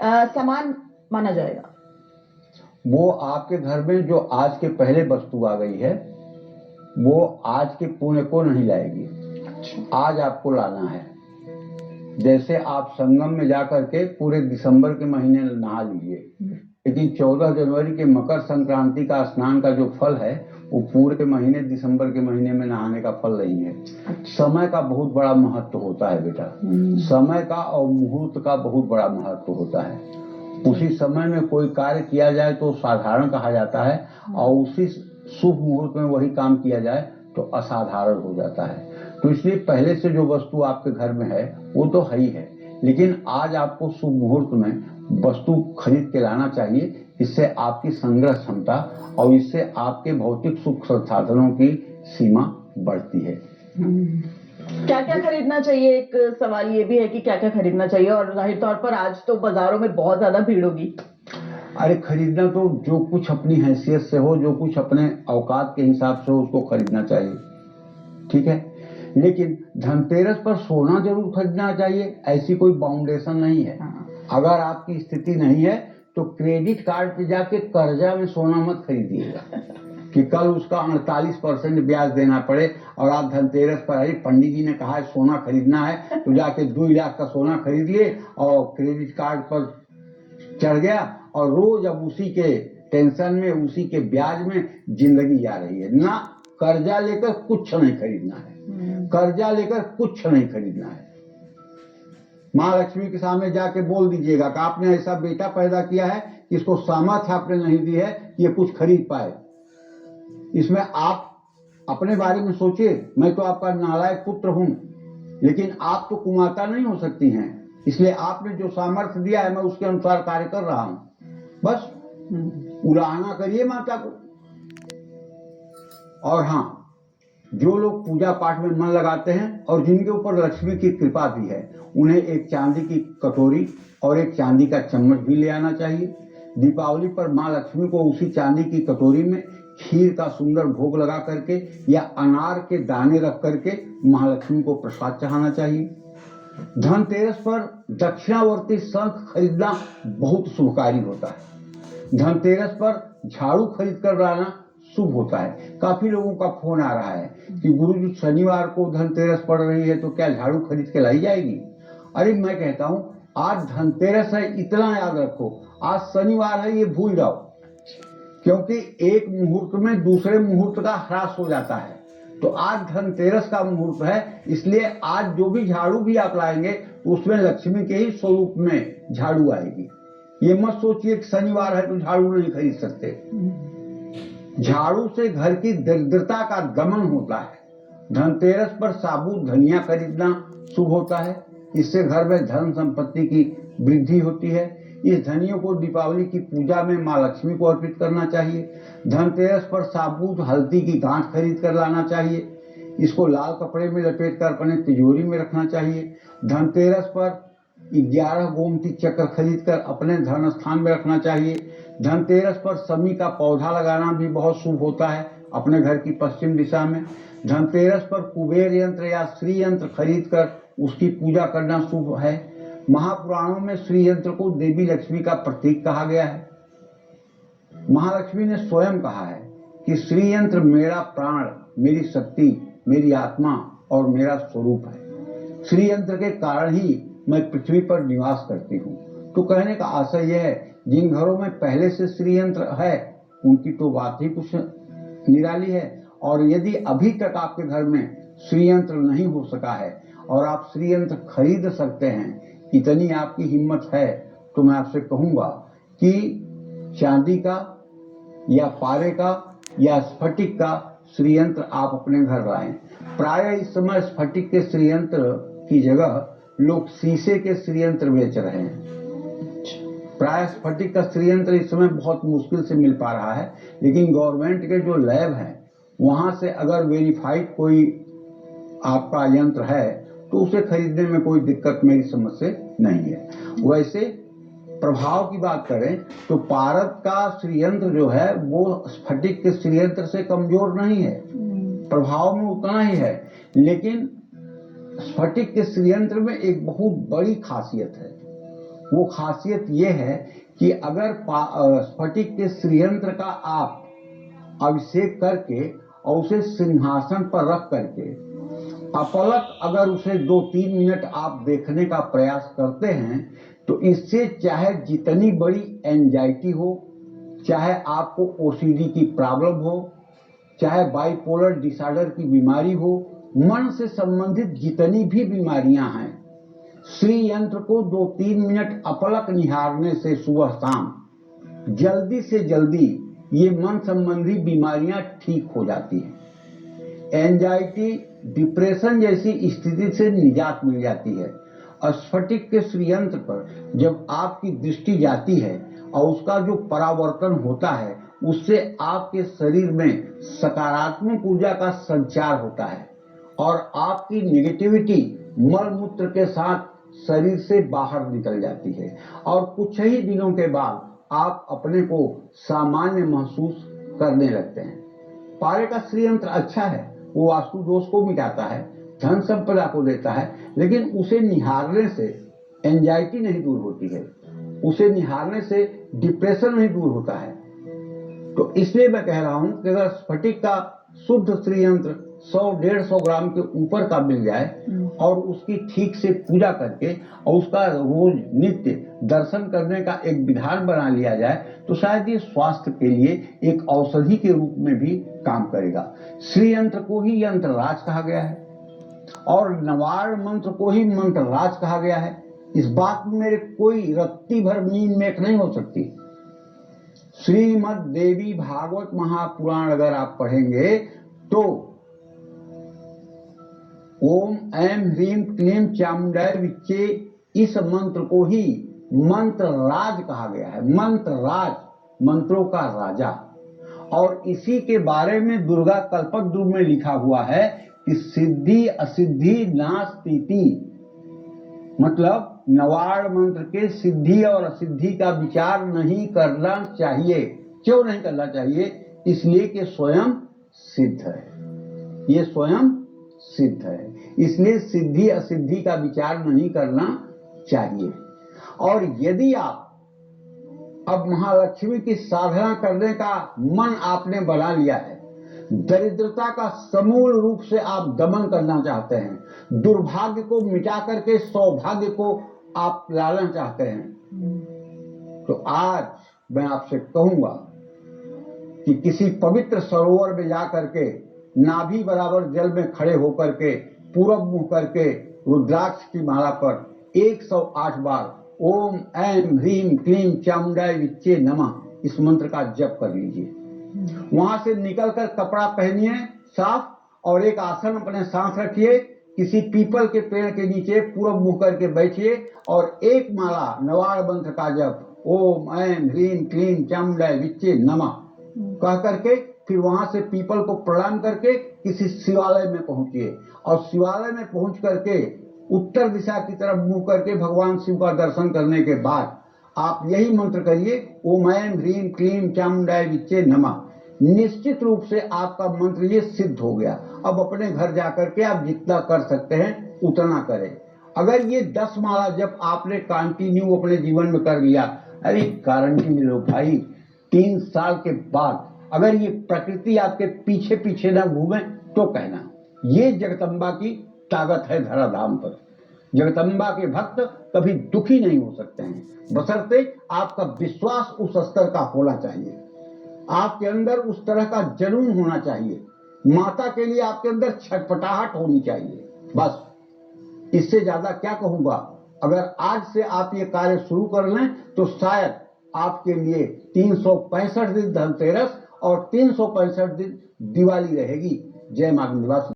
सामान माना जाएगा? वो आपके घर में जो आज के पहले वस्तु आ गई है वो आज के पुण्य को नहीं लाएगी। आज आपको लाना है। जैसे आप संगम में जाकर के पूरे दिसंबर के महीने नहा लीजिए, लेकिन 14 जनवरी के मकर संक्रांति का स्नान का जो फल है वो पूरे महीने दिसंबर के महीने में नहाने का फल नहीं है। समय का बहुत बड़ा महत्व होता है बेटा। समय का और मुहूर्त का बहुत बड़ा महत्व होता है। उसी समय में कोई कार्य किया जाए तो साधारण कहा जाता है, और उसी शुभ मुहूर्त में वही काम किया जाए तो असाधारण हो जाता है। तो इसलिए पहले से जो वस्तु आपके घर में है वो तो है ही है, लेकिन आज आपको शुभ मुहूर्त में वस्तु खरीद के लाना चाहिए। इससे आपकी संग्रह क्षमता और इससे आपके भौतिक सुख संसाधनों की सीमा बढ़ती है। क्या क्या खरीदना चाहिए? एक सवाल ये भी है कि क्या क्या खरीदना चाहिए, और जाहिर तौर पर आज तो बाजारों में बहुत ज्यादा भीड़ होगी। अरे खरीदना तो जो कुछ अपनी हैसियत से हो, जो कुछ अपने औकात के हिसाब से हो उसको खरीदना चाहिए, ठीक है। लेकिन धनतेरस पर सोना जरूर खरीदना चाहिए, ऐसी कोई बाउंडेशन नहीं है। अगर आपकी स्थिति नहीं है तो क्रेडिट कार्ड पे जाके कर्जा में सोना मत खरीदिएगा कि कल उसका 48% ब्याज देना पड़े, और आप धनतेरस पर आई पंडित जी ने कहा है सोना खरीदना है तो जाके 2 लाख का सोना खरीद लिए और क्रेडिट कार्ड पर चढ़ गया, और रोज अब उसी के टेंशन में, उसी के ब्याज में जिंदगी जा रही है ना। कर्जा लेकर कुछ नहीं खरीदना है, कर्जा लेकर कुछ नहीं खरीदना है। माँ लक्ष्मी के सामने जाके बोल दीजिएगा कि आपने ऐसा बेटा पैदा किया है कि इसको सामर्थ्य आपने नहीं दी है कि ये कुछ खरीद पाए। इसमें आप अपने बारे में सोचिए, मैं तो आपका नालायक पुत्र हूं, लेकिन आप तो कुमाता नहीं हो सकती हैं, इसलिए आपने जो सामर्थ्य दिया है मैं उसके अनुसार कार्य कर रहा हूं। बस उलाहना करिए माता को। और हाँ, जो लोग पूजा पाठ में मन लगाते हैं और जिनके ऊपर लक्ष्मी की कृपा भी है, उन्हें एक चांदी की कटोरी और एक चांदी का चम्मच भी ले आना चाहिए। दीपावली पर माँ लक्ष्मी को उसी चांदी की कटोरी में खीर का सुंदर भोग लगा करके या अनार के दाने रख करके महालक्ष्मी को प्रसाद चढ़ाना चाहिए। धनतेरस पर दक्षिणावर्ती शंख खरीदना बहुत शुभकारी होता है। धनतेरस पर झाड़ू खरीद कर लाना शुभ होता है। काफी लोगों का फोन आ रहा है कि गुरुजी शनिवार को धनतेरस पड़ रही है तो क्या झाड़ू खरीद के लाई जाएगी? अरे मैं कहता हूं आज धनतेरस है इतना याद रखो, आज शनिवार है ये भूल जाओ, क्योंकि एक मुहूर्त में दूसरे मुहूर्त का ह्रास हो जाता है। तो आज धनतेरस का मुहूर्त है, इसलिए आज जो भी झाड़ू भी आप लाएंगे उसमें लक्ष्मी के ही स्वरूप में झाड़ू आएगी। ये मत सोचिए कि शनिवार है तो झाड़ू नहीं खरीद सकते। झाड़ू से घर की दरिद्रता का दमन होता है। धनतेरस पर साबुत धनिया खरीदना शुभ होता है, इससे घर में धन संपत्ति की वृद्धि होती है। इस धनियों को दीपावली की पूजा में माँ लक्ष्मी को अर्पित करना चाहिए। धनतेरस पर साबुत हल्दी की गांठ खरीद कर लाना चाहिए, इसको लाल कपड़े में लपेट कर अपने तिजोरी में रखना चाहिए। धनतेरस पर 11 गोमती चक्र खरीद कर अपने धर्म स्थान में रखना चाहिए। धनतेरस पर समी का पौधा लगाना भी बहुत शुभ होता है अपने घर की पश्चिम दिशा में। धनतेरस पर कुबेर यंत्र या श्री यंत्र खरीद कर उसकी पूजा करना शुभ है। महापुराणों में श्री यंत्र को देवी लक्ष्मी का प्रतीक कहा गया है। महालक्ष्मी ने स्वयं कहा है कि श्री यंत्र मेरा प्राण, मेरी शक्ति, मेरी आत्मा और मेरा स्वरूप है। श्री यंत्र के कारण ही मैं पृथ्वी पर निवास करती हूँ। तो कहने का आशय यह है, जिन घरों में पहले से श्री यंत्र है उनकी तो बात ही कुछ निराली है, और यदि अभी तक आपके घर में श्री यंत्र नहीं हो सका है और आप श्री यंत्र खरीद सकते हैं, इतनी आपकी हिम्मत है, तो मैं आपसे कहूंगा कि चांदी का या पारे का या स्फटिक का श्री यंत्र आप अपने घर लाएं। प्राय इस समय स्फटिक के श्री यंत्र की जगह लोग शीशे के श्री यंत्र बेच रहे हैं। प्राय स्फटिक का श्री यंत्र इस समय बहुत मुश्किल से मिल पा रहा है, लेकिन गवर्नमेंट के जो लैब हैं वहां से अगर वेरीफाइड कोई आपका यंत्र है तो उसे खरीदने में कोई दिक्कत मेरी समझ से नहीं है। वैसे प्रभाव की बात करें तो पारद का श्रीयंत्र जो है वो स्फटिक के श्रीयंत्र से कमजोर नहीं है, प्रभाव में उतना ही है, लेकिन स्फटिक के श्रीयंत्र में एक बहुत बड़ी खासियत है। वो खासियत ये है कि अगर स्फटिक के श्रीयंत्र का आप अभिषेक करके और उसे सिंहासन पर रख करके अपलक अगर उसे 2-3 मिनट आप देखने का प्रयास करते हैं तो इससे चाहे जितनी बड़ी एंजाइटी हो, चाहे आपको ओसीडी की प्रॉब्लम हो, चाहे बाइपोलर डिसऑर्डर की बीमारी हो, मन से संबंधित जितनी भी बीमारियां हैं, श्री यंत्र को 2-3 मिनट अपलक निहारने से सुबह शाम जल्दी से जल्दी ये मन संबंधी बीमारियां ठीक हो जाती हैं। एंजाइटी, डिप्रेशन जैसी स्थिति से निजात मिल जाती है। स्फटिक के श्रीयंत्र पर जब आपकी दृष्टि जाती है और उसका जो परावर्तन होता है, उससे आपके शरीर में सकारात्मक ऊर्जा का संचार होता है और आपकी नेगेटिविटी मल मूत्र के साथ शरीर से बाहर निकल जाती है और कुछ ही दिनों के बाद आप अपने को सामान्य महसूस करने लगते हैं। पारे का श्रीयंत्र अच्छा है, वो वास्तु दोष को मिटाता है, धन संपदा को देता है, लेकिन उसे निहारने से एंजाइटी नहीं दूर होती है, उसे निहारने से डिप्रेशन नहीं दूर होता है। तो इसलिए मैं कह रहा हूं कि अगर स्फटिक का शुद्ध श्रीयंत्र 100-150 ग्राम के ऊपर का मिल जाए और उसकी ठीक से पूजा करके और उसका रोज नित्य दर्शन करने का एक विधान बना लिया जाए तो शायद ये स्वास्थ्य के लिए एक औषधि के रूप में भी काम करेगा। श्रीयंत्र को ही यंत्रराज कहा गया है और नवार मंत्र को ही मंत्रराज कहा गया है। इस बात में मेरे कोई रत्ती भर नींद मेख नहीं हो सकती। श्रीमद् देवी भागवत महापुराण अगर आप पढ़ेंगे तो ओम ऐं ह्रीं क्लीं चामुंडाय विच्चे इस मंत्र को ही मंत्रराज कहा गया है। मंत्रराज, मंत्रों का राजा। और इसी के बारे में दुर्गा कल्पद्रुम में लिखा हुआ है कि सिद्धि असिद्धि नास्तीति, मतलब नवाड़ मंत्र के सिद्धि और असिद्धि का विचार नहीं करना चाहिए। क्यों नहीं करना चाहिए? इसलिए कि स्वयं सिद्ध है, ये स्वयं सिद्ध है, इसलिए सिद्धि असिद्धि का विचार नहीं करना चाहिए। और यदि आप अब महालक्ष्मी की साधना करने का मन आपने बना लिया है, दरिद्रता का समूल रूप से आप दमन करना चाहते हैं, दुर्भाग्य को मिटा करके सौभाग्य को आप लाना चाहते हैं, तो आज मैं आपसे कहूंगा कि किसी पवित्र सरोवर में जाकर के नाभि बराबर जल में खड़े होकर के पूरब मुंह करके रुद्राक्ष की माला पर 108 बार ओम ऐं ह्रीं क्लीं चामुंडाय विच्चे नमः इस मंत्र का जप कर लीजिए। वहां से निकलकर कपड़ा पहनिए साफ और एक आसन अपने साथ रखिए, किसी पीपल के पेड़ के नीचे पूरब मुंह करके बैठिए और एक माला नवाड़ मंत्र का जप ओम ऐं ह्रीं क्लीं चामुंडाय विच्चे नमः कह करके फिर वहां से पीपल को प्रणाम करके किसी शिवालय में पहुंचिए और शिवालय में पहुंच करके उत्तर दिशा की तरफ मुंह करके भगवान शिव का दर्शन करने के बाद आप यही मंत्र करिए ओम ऐं ह्रीं क्लीं चामुंडाय विच्चे नमः। निश्चित रूप से आपका मंत्र ये सिद्ध हो गया। अब अपने घर जाकर के आप जितना कर सकते हैं उतना करें। अगर ये 10 माला जब आपने कंटिन्यू अपने जीवन में कर लिया, अरे गारंटी लो भाई 3 साल के बाद अगर ये प्रकृति आपके पीछे पीछे ना घूमे तो कहना। ये जगदम्बा की ताकत है धराधाम पर। जगदम्बा के भक्त कभी दुखी नहीं हो सकते हैं, बशर्ते आपका विश्वास उस स्तर का होना चाहिए, आपके अंदर उस तरह का जुनून होना चाहिए, माता के लिए आपके अंदर छटपटाहट होनी चाहिए। बस इससे ज्यादा क्या कहूंगा। अगर आज से आप ये कार्य शुरू कर लें तो शायद आपके लिए 365 दिन धनतेरस और 365 दिन दिवाली रहेगी। जय मां विंध्यवासिनी।